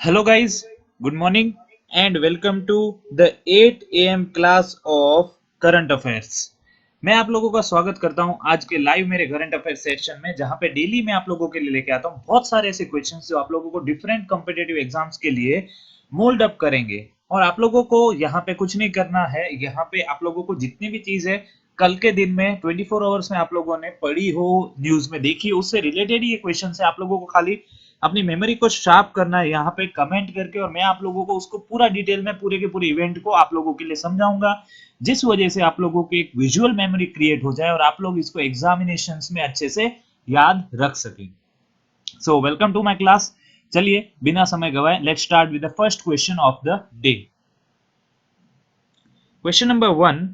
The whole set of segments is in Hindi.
Hello guys, good morning and welcome to the 8 a.m. class of current affairs. मैं आप लोगों का स्वागत करता हूं आज के लाइव मेरे करंट अफेयर सेशन में, जहां पे डेली मैं आप लोगों के लिए लेके आता हूं बहुत सारे ऐसे क्वेश्चंस जो आप लोगों को डिफरेंट कॉम्पिटिटिव एग्जाम्स के लिए मोल्ड अप करेंगे। और आप लोगों को यहाँ पे कुछ नहीं करना है, यहाँ पे आप लोगों को जितनी भी चीज है कल के दिन में 24 आवर्स में आप लोगों ने पढ़ी हो, न्यूज में देखी हो, उससे रिलेटेड ये क्वेश्चन है। आप लोगों को खाली अपनी मेमोरी को शार्प करना है यहाँ पे कमेंट करके, और मैं आप लोगों को उसको पूरा डिटेल में पूरे के पूरे इवेंट को आप लोगों के लिए समझाऊंगा, जिस वजह से आप लोगों की एक विजुअल मेमोरी क्रिएट हो जाए और आप लोग इसको एग्जामिनेशंस में अच्छे से याद रख सकें। So welcome to my class. चलिए बिना समय गवाए let's start with the first question of the day. Question number 1,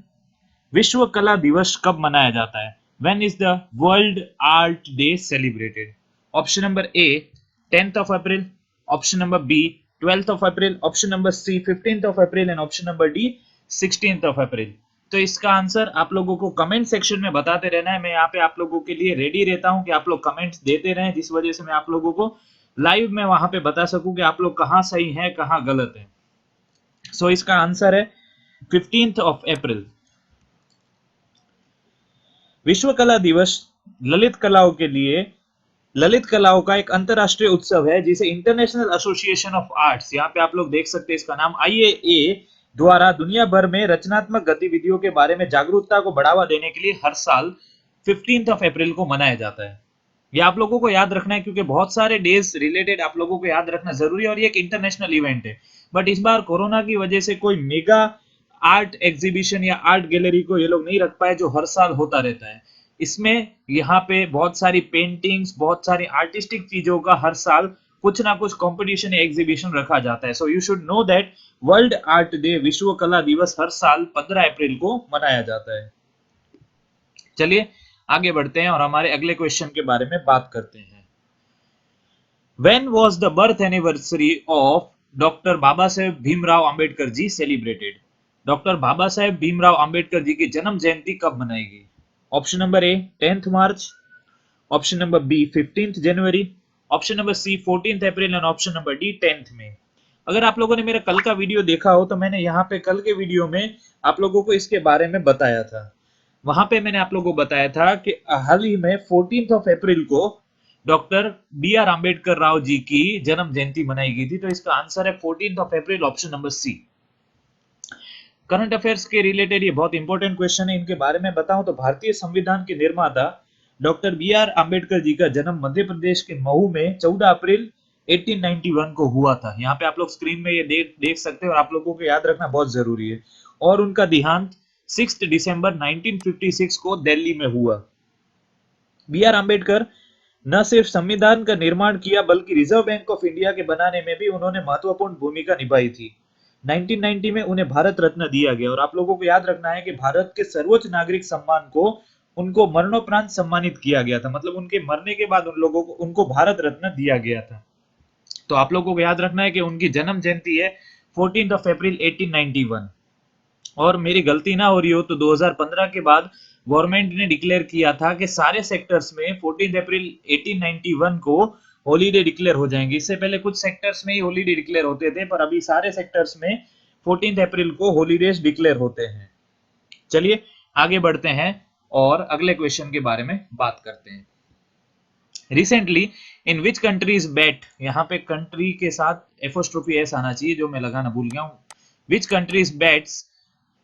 विश्व कला दिवस कब मनाया जाता है? When is the world art day celebrated? Option number A 10th of April, option number B 12th of April, option number C 15th of April and option number D 16th of April। तो इसका आंसर आप लोगों को कमेंट सेक्शन में बताते रहना है। मैं यहाँ पे आप लोगों के लिए रेडी रहता हूँ कि आप लोग कमेंट्स देते रहें, जिस वजह से मैं आप लोगों को लाइव में वहां पे बता सकूं कि आप लोग कहाँ सही हैं कहाँ गलत है। सो इसका आंसर है 15th of April। विश्व कला दिवस ललित कलाओं के लिए, ललित कलाओं का एक अंतरराष्ट्रीय उत्सव है जिसे इंटरनेशनल एसोसिएशन ऑफ आर्ट्स, यहाँ पे आप लोग देख सकते हैं इसका नाम IAA, द्वारा दुनिया भर में रचनात्मक गतिविधियों के बारे में जागरूकता को बढ़ावा देने के लिए हर साल 15th of April को मनाया जाता है। ये आप लोगों को याद रखना है क्योंकि बहुत सारे डेज रिलेटेड आप लोगों को याद रखना जरूरी है और ये एक इंटरनेशनल इवेंट है। बट इस बार कोरोना की वजह से कोई मेगा आर्ट एग्जीबिशन या आर्ट गैलरी को ये लोग नहीं रख पाए, जो हर साल होता रहता है। इसमें यहाँ पे बहुत सारी पेंटिंग्स, बहुत सारी आर्टिस्टिक चीजों का हर साल कुछ ना कुछ कंपटीशन या एग्जीबिशन रखा जाता है। So you should know that world art day, विश्व कला दिवस, हर साल 15 अप्रैल को मनाया जाता है। चलिए आगे बढ़ते हैं और हमारे अगले क्वेश्चन के बारे में बात करते हैं। When was the birth anniversary of doctor Baba Saheb Bhimrao Ambedkar ji celebrated? Doctor Baba Saheb Bhimrao Ambedkar ji की जन्म जयंती कब मनाएगी? Option number A 10th March, option number B 15th January, option number C 14th April and option number D 10th में। अगर आप लोगों ने मेरा कल का वीडियो देखा हो तो मैंने यहाँ पे कल के वीडियो में आप लोगों को इसके बारे में बताया था। वहां पे मैंने आप लोगों को बताया था कि हाल ही में 14th of April को डॉक्टर BR अम्बेडकर राव जी की जन्म जयंती मनाई गई थी। तो इसका आंसर है 14th of April, option number C. Current affairs के रिलेटेड ये बहुत इंपॉर्टेंट क्वेश्चन है, इनके बारे में बताऊं तो भारतीय संविधान के निर्माता डॉक्टर BR अम्बेडकर जी का जन्म मध्य प्रदेश के महू में 14 अप्रैल 1891 को हुआ था। यहाँ पे आप लोग स्क्रीन में ये देख सकते हो और आप लोगों को याद रखना बहुत जरूरी है। और उनका देहांत 6 दिसंबर 1956 को दिल्ली में हुआ। BR अम्बेडकर न सिर्फ संविधान का निर्माण किया बल्कि रिजर्व बैंक ऑफ इंडिया के बनाने में भी उन्होंने महत्वपूर्ण भूमिका निभाई थी। 1990 में उन्हें भारत रत्न दिया गया और आप लोगों को याद रखना है कि भारत के सर्वोच्च नागरिक सम्मान को उनको मरणोपरांत सम्मानित किया गया था, मतलब उनके मरने के बाद उन लोगों को उनको भारत रत्न दिया गया था। तो आप लोगों को याद रखना है कि उनकी जन्म जयंती है 14th of April 1891। और मेरी गलती ना हो रही हो तो 2015 के बाद गवर्नमेंट ने डिक्लेयर किया था कि सारे सेक्टर्स में 14 अप्रैल 1891 को हॉलीडे डिक्लेयर हो जाएंगे। इससे पहले कुछ सेक्टर्स में ही हॉलीडे डिक्लेयर होते थे, पर अभी सारे सेक्टर्स में 14 अप्रैल को हॉलीडेज डिक्लेयर होते हैं। चलिए आगे बढ़ते हैं और अगले क्वेश्चन के बारे में बात करते हैं। Recently in which countries bat, यहाँ पे कंट्री के साथ एपोस्ट्रोफी एस आना चाहिए जो मैं लगाना भूल गया हूँ। Which countries bats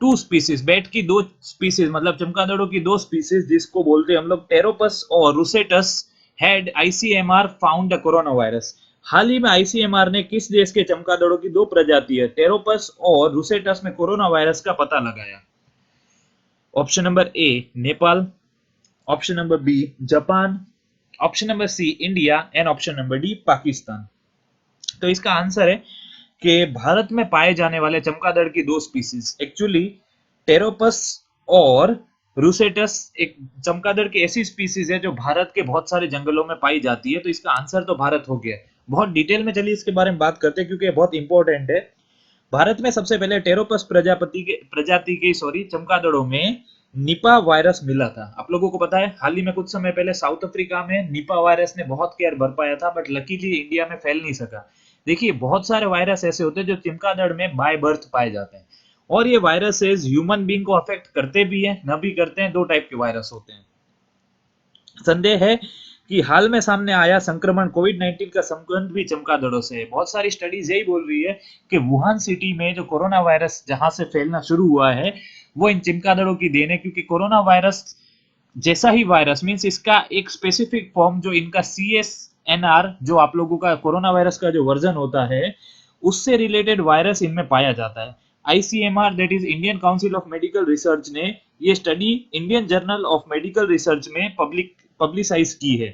two species, bat की दो स्पीसीज मतलब चमगादड़ों की दो स्पीसीज जिसको बोलते हैं हम लोग टेरोपस और Rousettus, had ICMR found the corona virus. हाल ही में ICMR ने किस देश के चमगादड़ों की दो प्रजाति है टेरोपस और रूसेटस में कोरोना वायरस का पता लगाया? Option number A Nepal, option number B Japan, option number C India and option number D Pakistan. तो इसका आंसर है कि भारत में पाए जाने वाले चमगादड़ की दो स्पीसीज, एक्चुअली टेरोपस और रूसेटस एक चमगादड़ की ऐसी स्पीसीज है जो भारत के बहुत सारे जंगलों में पाई जाती है। तो इसका आंसर तो भारत हो गया। बहुत डिटेल में चलिए इसके बारे में बात करते हैं क्योंकि ये बहुत इंपॉर्टेंट है। भारत में सबसे पहले टेरोपस प्रजाति के चमगादड़ों में निपा वायरस मिला था। आप लोगों को पता है हाल ही में कुछ समय पहले साउथ अफ्रीका में निपा वायरस ने बहुत केयर भर पाया था, बट लकीली इंडिया में फैल नहीं सका। देखिए बहुत सारे वायरस ऐसे होते हैं जो चमगादड़ में बाय बर्थ पाए जाते हैं, और ये वायरसेस ह्यूमन बीइंग को अफेक्ट करते भी हैं न भी करते हैं। दो टाइप के वायरस होते हैं। संदेह है कि हाल में सामने आया संक्रमण कोविड-19 का संबंध भी चमगादड़ों से है। बहुत सारी स्टडीज यही बोल रही है कि वुहान सिटी में जो कोरोना वायरस जहां से फैलना शुरू हुआ है वो इन चमगादड़ों की देन है, क्योंकि कोरोना वायरस जैसा ही वायरस मींस इसका एक स्पेसिफिक फॉर्म जो इनका CSNR जो आप लोगों का कोरोना वायरस का जो वर्जन होता है उससे रिलेटेड वायरस इनमें पाया जाता है। ICMR that is Indian council of medical research ने ये study Indian journal of medical research में पब्लिसाइज की है।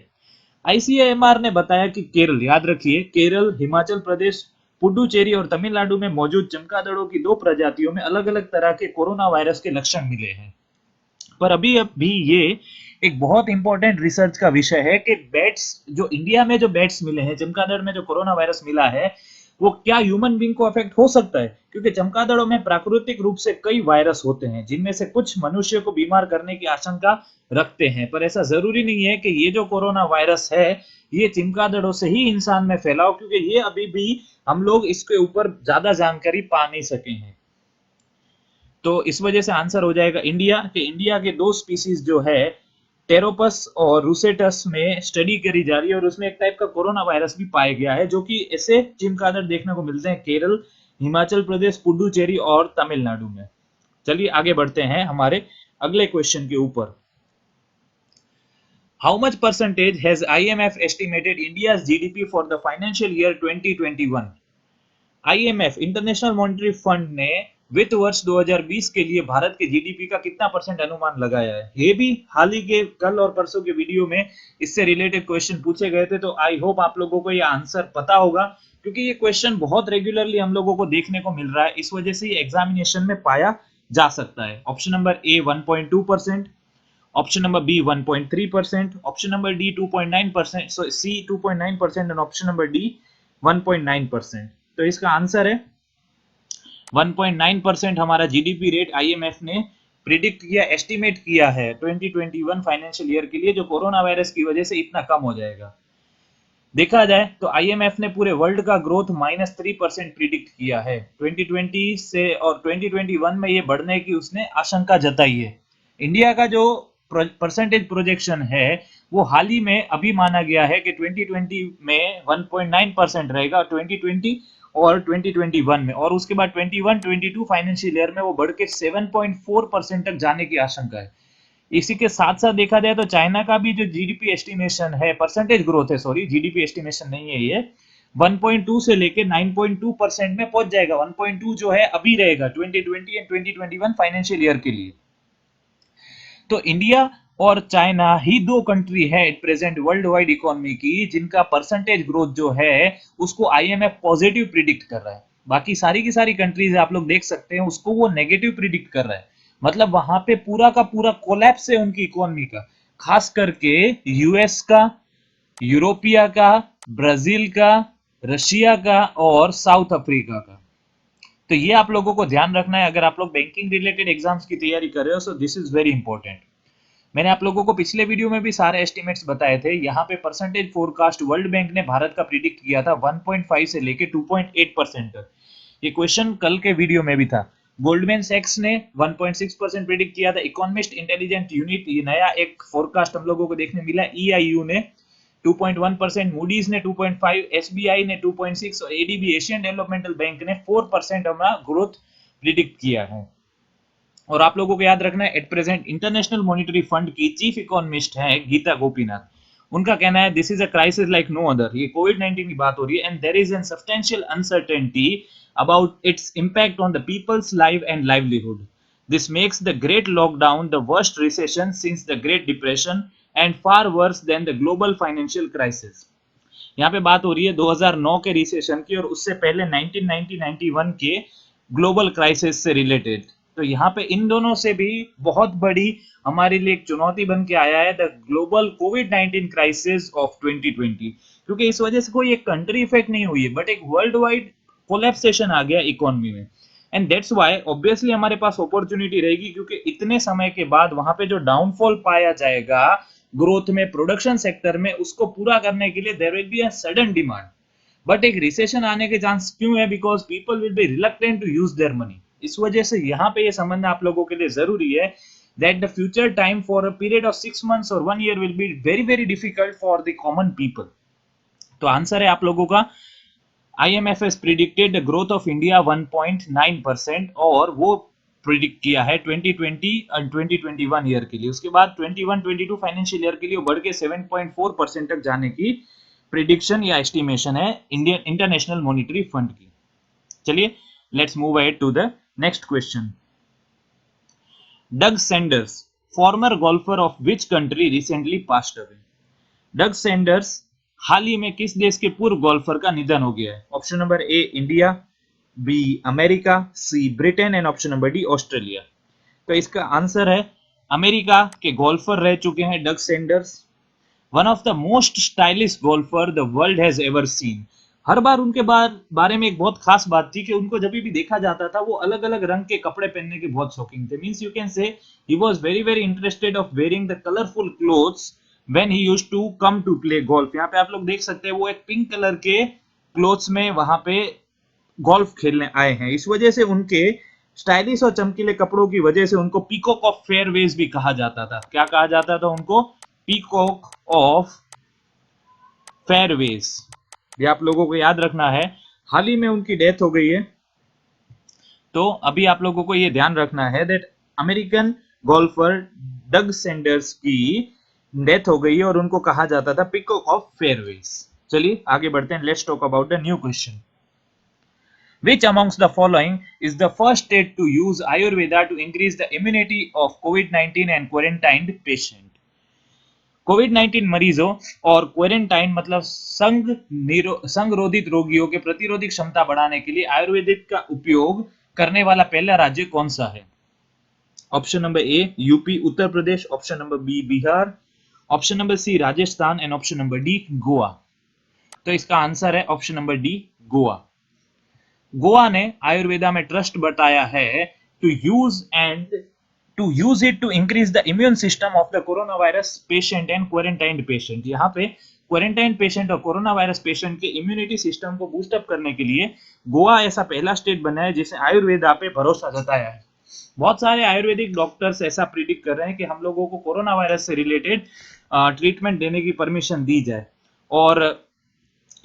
ICMR ने बताया कि केरल, याद रखिए केरल, हिमाचल प्रदेश, पुडुचेरी और तमिलनाडु में मौजूद चमगादड़ों की 2 प्रजातियों में अलग अलग तरह के कोरोना वायरस के लक्षण मिले हैं। पर अभी ये एक बहुत इंपॉर्टेंट रिसर्च का विषय है कि बैट्स, जो इंडिया में जो बैट्स मिले हैं, चमगादड़ में जो कोरोना वायरस मिला है वो क्या ह्यूमन बींग को अफेक्ट हो सकता है, क्योंकि चमगादड़ों में प्राकृतिक रूप से कई वायरस होते हैं जिनमें से कुछ मनुष्य को बीमार करने की आशंका रखते हैं। पर ऐसा जरूरी नहीं है कि ये जो कोरोना वायरस है ये चमगादड़ों से ही इंसान में फैलाओ, क्योंकि ये अभी भी हम लोग इसके ऊपर ज्यादा जानकारी पा नहीं सके हैं। तो इस वजह से आंसर हो जाएगा इंडिया, कि इंडिया के 2 स्पीसीज जो है टेरोपस और रूसेटस में स्टडी करी जा रही है और उसमें एक टाइप का कोरोना वायरस भी पाया गया है, जो कि ऐसे चमगादड़ देखने को मिलते हैं केरल, हिमाचल प्रदेश, पुडुचेरी और तमिलनाडु में। चलिए आगे बढ़ते हैं हमारे अगले क्वेश्चन के ऊपर। How much percentage has IMF estimated India's GDP for the financial year 2021? IMF international Monetary fund ने वित्त वर्ष 2020 के लिए भारत के जीडीपी का कितना परसेंट अनुमान लगाया है? ये भी हाल ही के कल और परसों के वीडियो में इससे रिलेटेड क्वेश्चन पूछे गए थे, तो आई होप आप लोगों को ये आंसर पता होगा, क्योंकि ये क्वेश्चन बहुत रेगुलरली हम लोगों को देखने को मिल रहा है, इस वजह से ये एग्जामिनेशन में पाया जा सकता है। Option number A 1.2%, option number B 1.3%, option number D 2.9%, so C 2.9% and option number D 1.9%। तो इसका आंसर है 1.9% हमारा जीडीपी रेट IMF ने प्रिडिक्ट किया, एस्टिमेट किया है 2021 फाइनेंशियल ईयर के लिए, जो कोरोना वायरस की वजह से इतना कम हो जाएगा। देखा जाए तो IMF ने पूरे वर्ल्ड का ग्रोथ -3% प्रिडिक्ट किया है 2020 से, और 2021 में ये बढ़ने की उसने आशंका जताई है। इंडिया का जो परसेंटेज प्रोजेक्शन है वो हाल ही में अभी माना गया है कि 2020 में 1.9% रहेगा, 2020 और 2021 में, और उसके बाद 21-22 फाइनेंशियल ईयर में वो बढ़ के 7.4% तक जाने की आशंका है। इसी के साथ साथ देखा जाए तो चाइना का भी जो जीडीपी एस्टिमेशन है, परसेंटेज ग्रोथ है, सॉरी जीडीपी एस्टिमेशन नहीं है ये, 1.2 से लेके 9.2% में पहुंच जाएगा। 1.2 जो है अभी रहेगा 2020 एंड 2021 फाइनेंशियल ईयर के लिए। तो इंडिया और चाइना ही 2 कंट्री है at present world wide economy की जिनका परसेंटेज ग्रोथ जो है उसको IMF पॉजिटिव प्रिडिक्ट कर रहा है। बाकी सारी की सारी कंट्रीज आप लोग देख सकते हैं उसको वो नेगेटिव प्रिडिक्ट कर रहा है, मतलब वहां पे पूरा का पूरा कोलैप्स है उनकी इकोनॉमी का, खास करके यूएस का, यूरोपिया का, ब्राजील का, रशिया का और साउथ अफ्रीका का। तो ये आप लोगों को ध्यान रखना है अगर आप लोग बैंकिंग रिलेटेड एग्जाम्स की तैयारी कर रहे हो, so this is very important. मैंने आप लोगों को पिछले वीडियो में भी सारे एस्टिमेट्स बताए थे। यहाँ पे परसेंटेज फोरकास्ट वर्ल्ड बैंक ने भारत का प्रिडिक्ट किया था 1.5 से लेके 2.8% तक। ये क्वेश्चन कल के वीडियो में भी था। गोल्डमैन सैक्स ने 1.6% प्रिडिक्ट किया था। इकोनॉमिस्ट इंटेलिजेंट यूनिट, ये नया एक फोरकास्ट हम लोगों को देखने मिला। EIU ने 2.1%, मूडीज ने 2.5, SBI ने 2.6 और ADB एशियन डेवलपमेंटल बैंक ने 4% हमारा ग्रोथ प्रिडिक्ट किया है। और आप लोगों को याद रखना है at present International Monetary Fund की चीफ इकोनॉमिस्ट है गीता गोपीनाथ। उनका कहना है this is a crisis like no other. ये कोविड-19 की बात हो रही है and there is an substantial uncertainty about its impact on the people's life and livelihood. This makes the great lockdown the worst recession since the great depression and far worse than the global financial crisis. यहाँ पे बात हो रही है 2009 के रिसेशन की और उससे पहले 1990-91 के ग्लोबल क्राइसिस से रिलेटेड। तो यहाँ पे इन दोनों से भी बहुत बड़ी हमारे लिए एक चुनौती बन के आया है the global covid crisis of 2020, क्योंकि इस वजह से कोई एक कंट्री इफेक्ट नहीं हुई है बट एक वर्ल्ड वाइड कोलैप्सेशन आ गया इकोनॉमी में। एंड दैट्स व्हाई ऑब्वियसली हमारे पास अपॉर्चुनिटी रहेगी, क्योंकि इतने समय के बाद वहां पे जो डाउनफॉल पाया जाएगा ग्रोथ में, प्रोडक्शन सेक्टर में, उसको पूरा करने के लिए there will be a sudden demand. But एक रिसेशन आने के चांस क्यों है? Because people will be reluctant to use their money. इस वजह से यहाँ पे ये समझना आप लोगों के लिए जरूरी है that the future time for a period of 6 months or 1 year will be very very difficult for the common people। तो आंसर है आप लोगों का IMF has predicted the growth of India 1.9% और वो प्रिडिक्ट किया है 2020 और 2021 ईयर के लिए। उसके बाद 21-22 फाइनेंशियल ईयर के लिए बढ़ के 7.4% तक जाने की प्रिडिक्शन या एस्टिमेशन है इंडियन इंटरनेशनल मॉनिटरी फंड की। चलिए let's move ahead to the next question. Doug Sanders, former golfer of which country recently passed away? Doug Sanders हाल ही में किस देश के पूर्व गोल्फर का निधन हो गया है? Option number A India, B America, C Britain and option number D Australia. तो इसका आंसर है अमेरिका के गोल्फर रह चुके हैं Doug Sanders, one of the most stylish golfer the world has ever seen. हर बार उनके बारे में एक बहुत खास बात थी कि उनको जब भी देखा जाता था वो अलग अलग रंग के कपड़े पहनने के बहुत शौकीन थे। Means you can say he was very very interested of wearing the colourful clothes when he used to come to play golf. यहाँ पे आप लोग देख सकते हैं वो एक पिंक कलर के क्लोथ्स में वहां पे गोल्फ खेलने आए हैं। इस वजह से उनके स्टाइलिश और चमकीले कपड़ों की वजह से उनको पीकॉक ऑफ फेयरवेज भी कहा जाता था। क्या कहा जाता था उनको? Peacock of fairways. ये आप लोगों को याद रखना है। हाल ही में उनकी डेथ हो गई है, तो अभी आप लोगों को ये ध्यान रखना है that American golfer Doug Sanders की डेथ हो गई है और उनको कहा जाता था पीकॉक ऑफ फेयरवेज। चलिए आगे बढ़ते हैं। Let's talk about the new question. Which amongst the following is the first state to use Ayurveda to increase the immunity of COVID-19 and quarantined patient? कोविड-19 मरीजों और क्वारंटाइन मतलब संगरोधित रोगियों के प्रतिरोधी क्षमता बढ़ाने के लिए आयुर्वेदिक का उपयोग करने वाला पहला राज्य कौन सा है? Option number A UP Uttar Pradesh, option number B Bihar, option number C Rajasthan and option number D Goa. तो इसका आंसर है option number D Goa. Goa ने आयुर्वेदा में ट्रस्ट बताया है to use it to increase the immune system of the corona virus patient and quarantined patient. यहाँ पे क्वारंटाइन पेशेंट और कोरोना वायरस पेशेंट के इम्यूनिटी सिस्टम को बूस्टअप करने के लिए गोवा ऐसा पहला स्टेट बना है जिसे आयुर्वेदा पे भरोसा जताया है। बहुत सारे आयुर्वेदिक डॉक्टर्स ऐसा प्रिडिक्ट कर रहे हैं कि हम लोगों को कोरोना वायरस से रिलेटेड ट्रीटमेंट देने की परमिशन दी जाए। और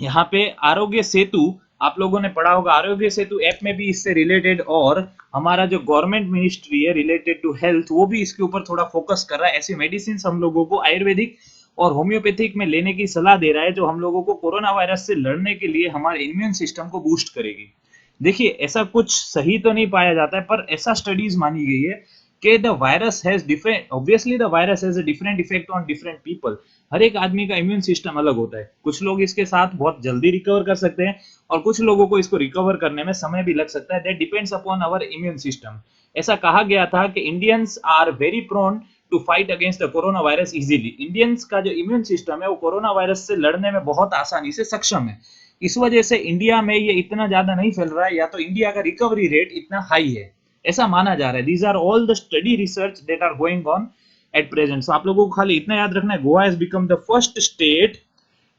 यहाँ पे आरोग्य सेतु आप लोगों ने पढ़ा होगा, आरोग्य सेतु ऐप में भी इससे रिलेटेड और हमारा जो गवर्नमेंट मिनिस्ट्री है रिलेटेड टू हेल्थ वो भी इसके ऊपर थोड़ा फोकस कर रहा है। ऐसी मेडिसिन हम लोगों को आयुर्वेदिक और होम्योपैथिक में लेने की सलाह दे रहा है जो हम लोगों को कोरोना वायरस से लड़ने के लिए हमारे इम्यून सिस्टम को बूस्ट करेगी। देखिए ऐसा कुछ सही तो नहीं पाया जाता है पर ऐसा स्टडीज मानी गई है कि the virus has different obviously the virus has a different effect on different people. हर एक आदमी का इम्यून सिस्टम अलग होता है। कुछ लोग इसके साथ बहुत जल्दी रिकवर कर सकते हैं और कुछ लोगों को इसको रिकवर करने में समय भी लग सकता है। That depends upon our immune system. ऐसा कहा गया था कि Indians are very prone to fight against the corona virus easily. Indians का जो इम्यून सिस्टम है वो कोरोना वायरस से लड़ने में बहुत आसानी से सक्षम है। इस वजह से इंडिया में ये इतना ज्यादा नहीं फैल रहा है या तो इंडिया का रिकवरी रेट इतना हाई है ऐसा माना जा रहा है। These are all the study research that are going on at present. So आप लोगों को खाली इतना याद रखना है Goa has become the first state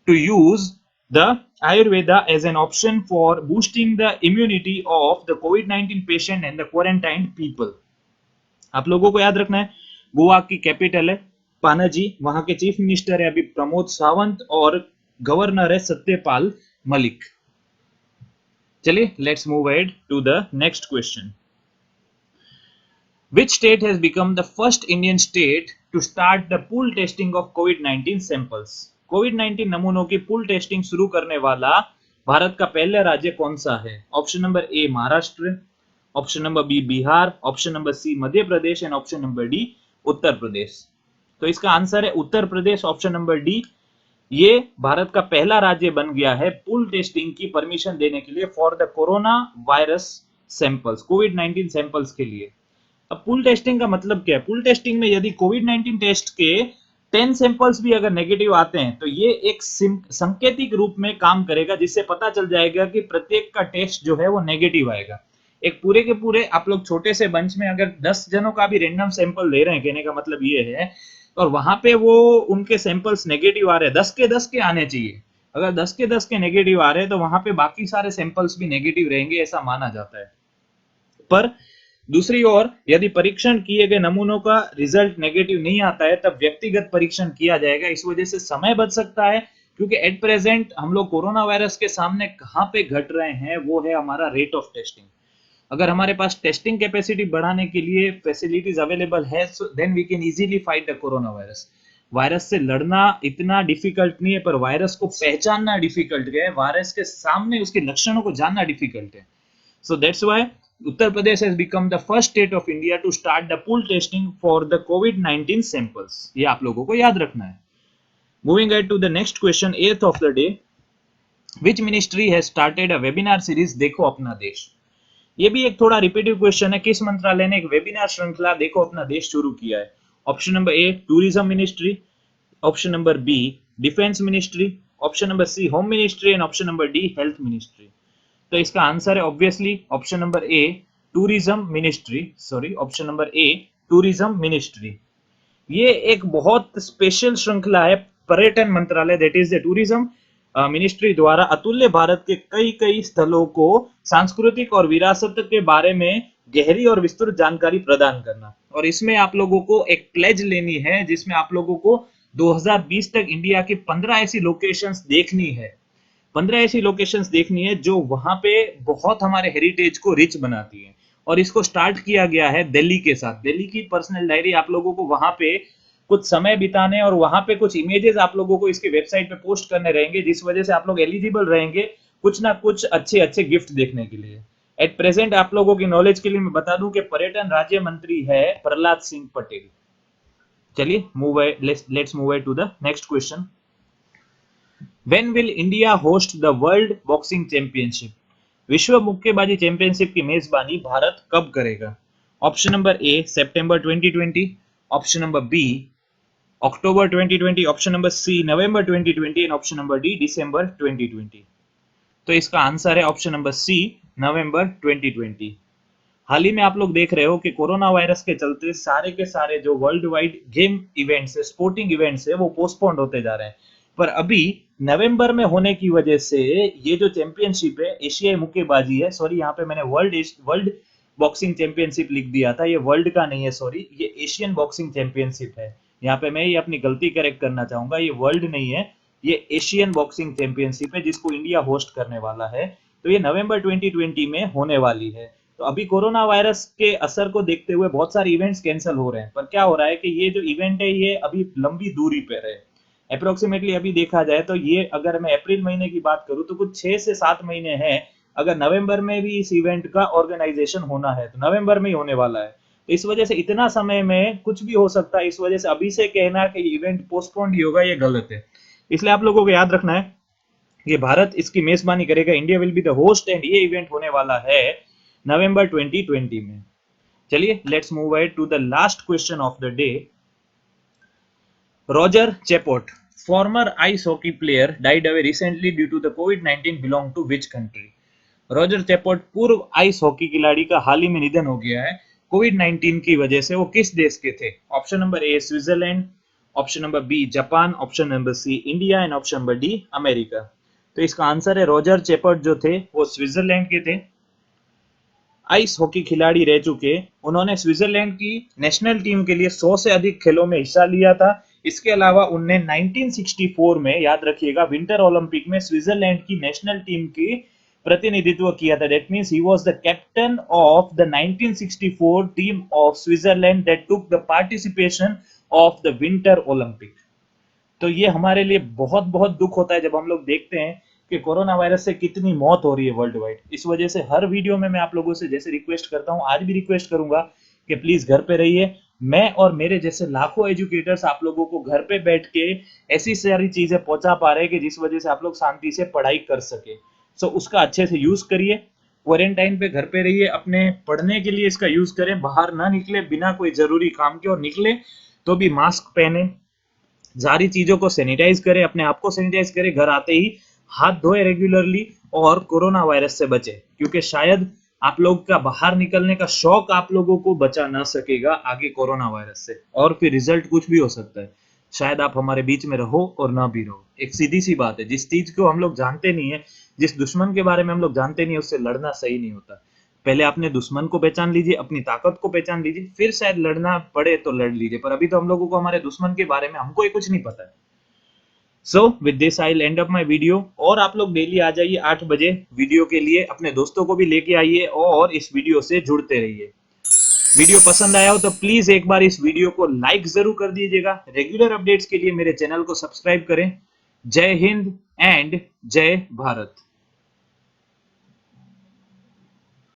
to use the Ayurveda as an option for boosting the immunity of the COVID-19 patient and the quarantined people। आप लोगों को याद रखना है गोवा की कैपिटल है पानाजी, वहां के चीफ मिनिस्टर है अभी प्रमोद सावंत और गवर्नर है सत्यपाल मलिक। चलिए let's move ahead to the next question. Which state has become the first Indian state to start the pool testing of COVID-19 samples? COVID-19 नमूनों की पूल टेस्टिंग शुरू करने वाला भारत का पहला राज्य कौन सा है? Option number A Maharashtra, option number B Bihar, option number C Madhya Pradesh and option number D Uttar Pradesh. तो इसका आंसर है Uttar Pradesh, option number D. ये भारत का पहला राज्य बन गया है पूल टेस्टिंग की परमिशन देने के लिए for the corona virus samples, covid samples के लिए। अब पूल टेस्टिंग का मतलब क्या है? पूल टेस्टिंग में यदि कोविड-19 टेस्ट के 10 सैंपल्स भी अगर नेगेटिव आते हैं तो ये एक संकेतिक रूप में काम करेगा जिससे पता चल जाएगा कि प्रत्येक का टेस्ट जो है वो नेगेटिव आएगा। एक पूरे के पूरे आप लोग छोटे से बंच में अगर 10 जनों का भी रेंडम सैंपल ले रहे हैं, कहने का मतलब ये है, और वहां पे वो उनके सैंपल्स नेगेटिव आ रहे हैं, 10 के 10 के आने चाहिए। अगर 10 के 10 के नेगेटिव आ रहे हैं तो वहां पे बाकी सारे सैंपल्स भी नेगेटिव रहेंगे, ऐसा माना जाता है। पर दूसरी ओर यदि परीक्षण किए गए नमूनों का रिजल्ट नेगेटिव नहीं आता है तब व्यक्तिगत परीक्षण किया जाएगा। इस वजह से समय बच सकता है, क्योंकि एट प्रेजेंट हम लोग कोरोना वायरस के सामने कहां पे घट रहे हैं वो है हमारा रेट ऑफ टेस्टिंग। अगर हमारे पास टेस्टिंग कैपेसिटी बढ़ाने के लिए फैसिलिटीज अवेलेबल है, then we can easily fight the corona virus. Virus से लड़ना इतना डिफिकल्ट नहीं है, पर वायरस को पहचानना डिफिकल्ट है, वायरस के सामने उसके लक्षणों को जानना डिफिकल्ट है। So that's why Uttar Pradesh has become the first state of India to start the pool testing for the COVID-19 samples. ये आप लोगों को याद रखना है। Moving ahead to the next question, 8th of the day. Which ministry has started a webinar series देखो अपना देश? ये भी एक थोड़ा रिपीटिव क्वेश्चन है। किस मंत्रालय ने एक वेबिनार श्रृंखला देखो अपना देश शुरू किया है? Option number A tourism ministry, option number B defence ministry, option number C home ministry and option number D health ministry. तो इसका आंसर है obviously option number A tourism ministry, sorry option number A tourism ministry. ये एक बहुत स्पेशल श्रृंखला है पर्यटन मंत्रालय, that is the tourism ministry द्वारा अतुल्य भारत के कई कई स्थलों को सांस्कृतिक और विरासत के बारे में गहरी और विस्तृत जानकारी प्रदान करना। और इसमें आप लोगों को एक प्लेज लेनी है जिसमें आप लोगों को 2020 तक इंडिया की 15 ऐसी लोकेशंस देखनी है, 15 ऐसी लोकेशंस देखनी है जो वहां पे बहुत हमारे हेरिटेज को रिच बनाती है। और इसको स्टार्ट किया गया है दिल्ली के साथ। दिल्ली की पर्सनल डायरी आप लोगों को वहां पे कुछ समय बिताने और वहां पे कुछ इमेजेस आप लोगों को इसके वेबसाइट पे पोस्ट करने रहेंगे, जिस वजह से आप लोग एलिजिबल रहेंगे कुछ ना कुछ अच्छे अच्छे गिफ्ट देखने के लिए। एट प्रेजेंट आप लोगों की नॉलेज के लिए मैं बता दूं कि पर्यटन राज्य मंत्री है प्रहलाद सिंह पटेल। चलिए let's move to the next question. When will India host the World Boxing Championship? विश्व मुक्केबाजी चैंपियनशिप की मेजबानी भारत कब करेगा? Option number A September 2020, option number B October 2020, option number C November 2020 and option number D December 2020। तो इसका आंसर है ऑप्शन नंबर सी नवंबर 2020। हाल ही में आप लोग देख रहे हो कि कोरोना वायरस के चलते सारे के सारे जो वर्ल्ड वाइड गेम इवेंट्स है, स्पोर्टिंग इवेंट्स है, वो पोस्टपोन्ड होते जा रहे हैं। पर अभी नवंबर में होने की वजह से ये जो चैंपियनशिप है एशियाई मुक्केबाजी है, सॉरी यहाँ पे मैंने वर्ल्ड बॉक्सिंग चैंपियनशिप लिख दिया था, ये वर्ल्ड का नहीं है, सॉरी ये एशियन बॉक्सिंग चैंपियनशिप है। यहाँ पे मैं ये अपनी गलती करेक्ट करना चाहूंगा, ये वर्ल्ड नहीं है, ये एशियन बॉक्सिंग चैंपियनशिप है जिसको इंडिया होस्ट करने वाला है। तो ये नवंबर 2020 में होने वाली है। तो अभी कोरोना वायरस के असर को देखते हुए बहुत सारे इवेंट्स कैंसिल हो रहे हैं, पर क्या हो रहा है कि ये जो इवेंट है ये अभी लंबी दूरी पर है। अप्रोक्सीमेटली अभी देखा जाए तो ये अगर मैं अप्रैल महीने की बात करूं तो कुछ 6 से 7 महीने हैं। अगर नवंबर में भी इस इवेंट का ऑर्गेनाइजेशन होना है तो नवंबर में ही होने वाला है। तो इस वजह से इतना समय में कुछ भी हो सकता है, इस वजह से अभी से कहना कि इवेंट पोस्टपोन ही होगा ये गलत है। इसलिए आप लोगों को याद रखना है कि भारत इसकी मेजबानी करेगा, India will be the host and ये इवेंट होने वाला है नवंबर 2020 में। चलिए let's move ahead to the last question of the day. Roger Chaput, former ice hockey player, died away recently due to the COVID-19 belong to which country? Roger Chappot पूर्व आइस हॉकी खिलाड़ी का हाल ही में निधन हो गया है कोविड-19 की वजह से। वो किस देश के थे? Option number A Switzerland, option number B Japan, option number C India and option number D America. तो इसका आंसर है रॉजर चैपॉट जो थे वो स्विट्जरलैंड के थे, आइस हॉकी खिलाड़ी रह चुके। उन्होंने स्विट्जरलैंड की नेशनल टीम के लिए 100 से अधिक खेलों में हिस्सा लिया था। इसके अलावा उन्होंने 1964 में, याद रखिएगा, विंटर ओलंपिक में स्विट्जरलैंड की नेशनल टीम की प्रतिनिधित्व किया था। That means he was the captain of the 1964 team of Switzerland that took the participation of the winter Olympic. तो ये हमारे लिए बहुत बहुत दुख होता है जब हम लोग देखते हैं कि कोरोना वायरस से कितनी मौत हो रही है वर्ल्ड वाइड। इस वजह से हर वीडियो में मैं आप लोगों से जैसे रिक्वेस्ट करता हूं, आज भी रिक्वेस्ट करूंगा कि प्लीज घर पे रहिए। मैं और मेरे जैसे लाखों एजुकेटर्स आप लोगों को घर पे बैठ के ऐसी सारी चीजें पहुंचा पा रहे हैं कि जिस वजह से आप लोग शांति से पढ़ाई कर सके। सो उसका अच्छे से यूज करिए। क्वारंटाइन पे घर पे रहिए, अपने पढ़ने के लिए इसका यूज करें, बाहर ना निकले बिना कोई जरूरी काम के, और निकले तो भी मास्क पहने, सारी चीजों को सैनिटाइज करें, अपने आप को सैनिटाइज करें, घर आते ही हाथ धोए रेगुलरली और कोरोना वायरस से बचे, क्योंकि शायद आप लोग का बाहर निकलने का शौक आप लोगों को बचा ना सकेगा आगे कोरोना वायरस से, और फिर रिजल्ट कुछ भी हो सकता है। शायद आप हमारे बीच में रहो और ना भी रहो। एक सीधी सी बात है, जिस चीज को हम लोग जानते नहीं है, जिस दुश्मन के बारे में हम लोग जानते नहीं है, उससे लड़ना सही नहीं होता। पहले अपने दुश्मन को पहचान लीजिए, अपनी ताकत को पहचान लीजिए, फिर शायद लड़ना पड़े तो लड़ लीजिए, पर अभी तो हम लोगों को हमारे दुश्मन के बारे में हमको ही कुछ नहीं पता है। So with this I and up my video. और आप लोग डेली आ जाइए 8 बजे वीडियो के लिए, अपने दोस्तों को भी लेके आइए और इस वीडियो से जुड़ते रहिए। वीडियो पसंद आया हो तो प्लीज एक बार इस वीडियो को लाइक जरूर कर दीजिएगा। रेगुलर अपडेट्स के लिए मेरे चैनल को सब्सक्राइब करें। जय हिंद एंड जय भारत।